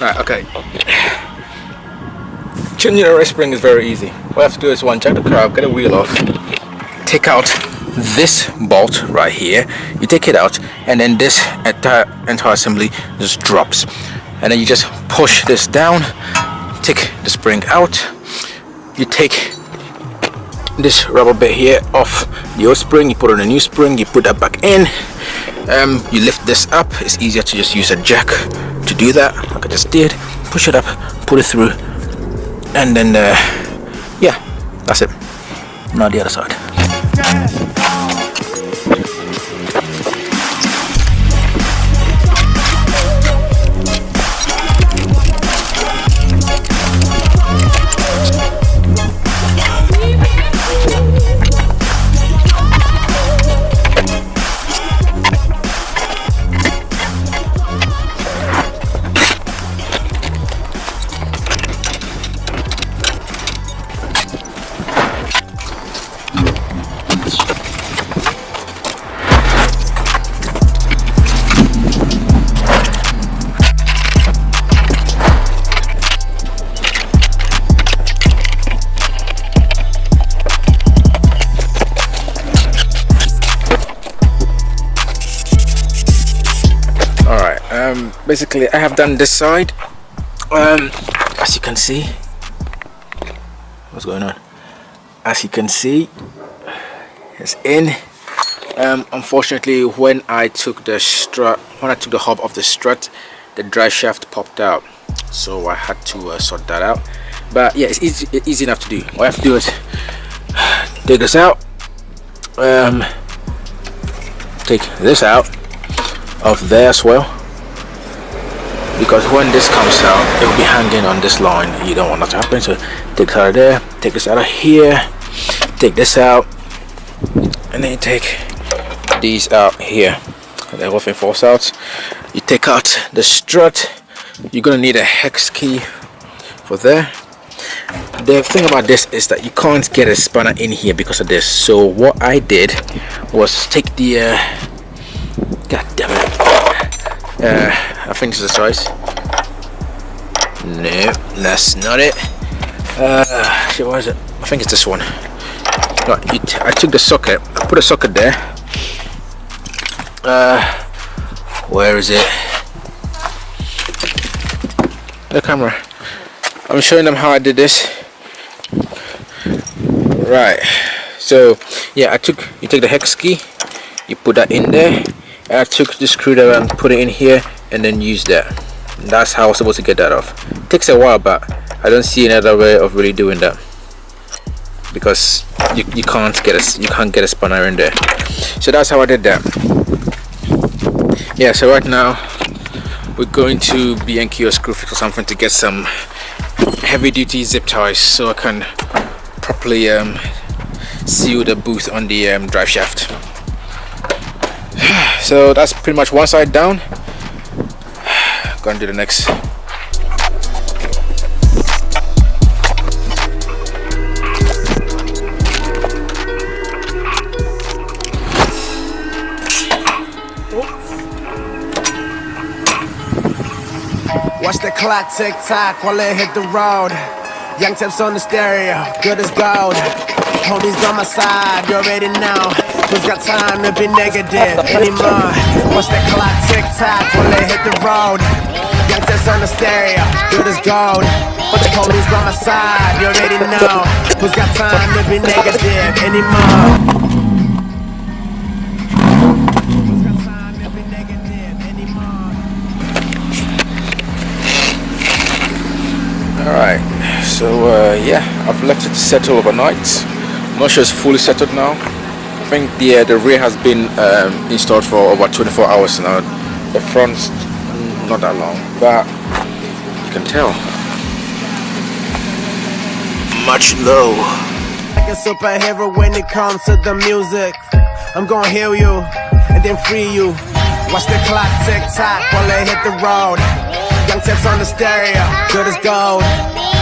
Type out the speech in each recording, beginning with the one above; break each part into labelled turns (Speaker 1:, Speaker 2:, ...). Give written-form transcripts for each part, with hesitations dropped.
Speaker 1: Right, okay. Changing the race spring is very easy. What you have to do is jack the car, get a wheel off, take out this bolt right here. You take it out, and then this entire assembly just drops. And then you just push this down, take the spring out. You take this rubber bit here off the old spring, you put on a new spring, you put that back in. You lift this up. It's easier to just use a jack to do that, like I just did. Push it up, put it through, and then yeah, that's it. Now the other side. Basically I have done this side. As you can see, what's going on? As you can see, it's in. Unfortunately, when I took the hub off the strut, the drive shaft popped out, so I had to sort that out. But yeah, it's easy enough to do. All I have to do is take this out, take this out of there as well, because when this comes out, it will be hanging on this line. You don't want that to happen. So take this out of there, take this out of here, take this out, and then you take these out here. The whole thing falls out. You take out the strut. You're gonna need a hex key for there. The thing about this is that you can't get a spanner in here because of this. So what I did was take the god damn it, I think this is the choice. No, that's not it. Shit, what is it? I think it's this one. Right, I took the socket, I put a socket there. Where is it? The camera. I'm showing them how I did this. Right, so yeah, you take the hex key, you put that in there, and I took the screwdriver and put it in here, and then use that. That's how I was supposed to get that off. It takes a while, but I don't see another way of really doing that, because you can't get a spanner in there. So that's how I did that. Yeah, so right now we're going to B&Q or Screwfix or something to get some heavy duty zip ties so I can properly seal the booth on the drive shaft. So that's pretty much one side down. Gonna do the next.
Speaker 2: Watch the clock tick tock while it hit the road. Young tips on the stereo, good as gold. Homies on my side, you already know. Who's got time to be negative anymore? Watch the clock tick tock while it hit the road. Young tips on the stereo, good as gold. But the homies on my side, you already know. Who's got time to be negative anymore?
Speaker 1: Alright, so yeah, I've left it to settle overnight. I'm not sure it's fully settled now. I think the rear has been installed for over 24 hours now. The front's not that long, but you can tell. Much low.
Speaker 2: Like a superhero when it comes to the music. I'm gonna heal you and then free you. Watch the clock tick tock while they hit the road. Young tips on the stereo, good as gold.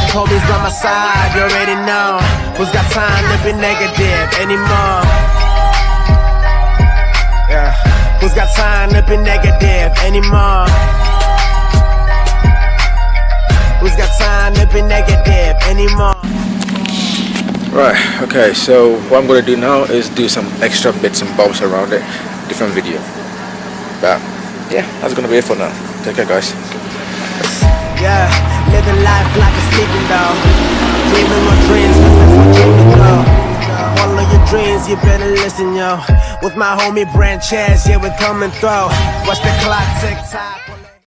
Speaker 2: Homies by my side, you already know. Who's got time to be negative anymore? Yeah. Who's got time to be negative anymore?
Speaker 1: Okay, so what I'm gonna do now is do some extra bits and bobs around it, different video. But yeah, that's gonna be it for now. Take care, guys.
Speaker 2: Yeah, living life like a sleeping dog. Dreaming my dreams, cause that's my dream to go. Follow your dreams, you better listen, yo. With my homie Branch Chaz, yeah, we're coming through. Watch the clock tick tock.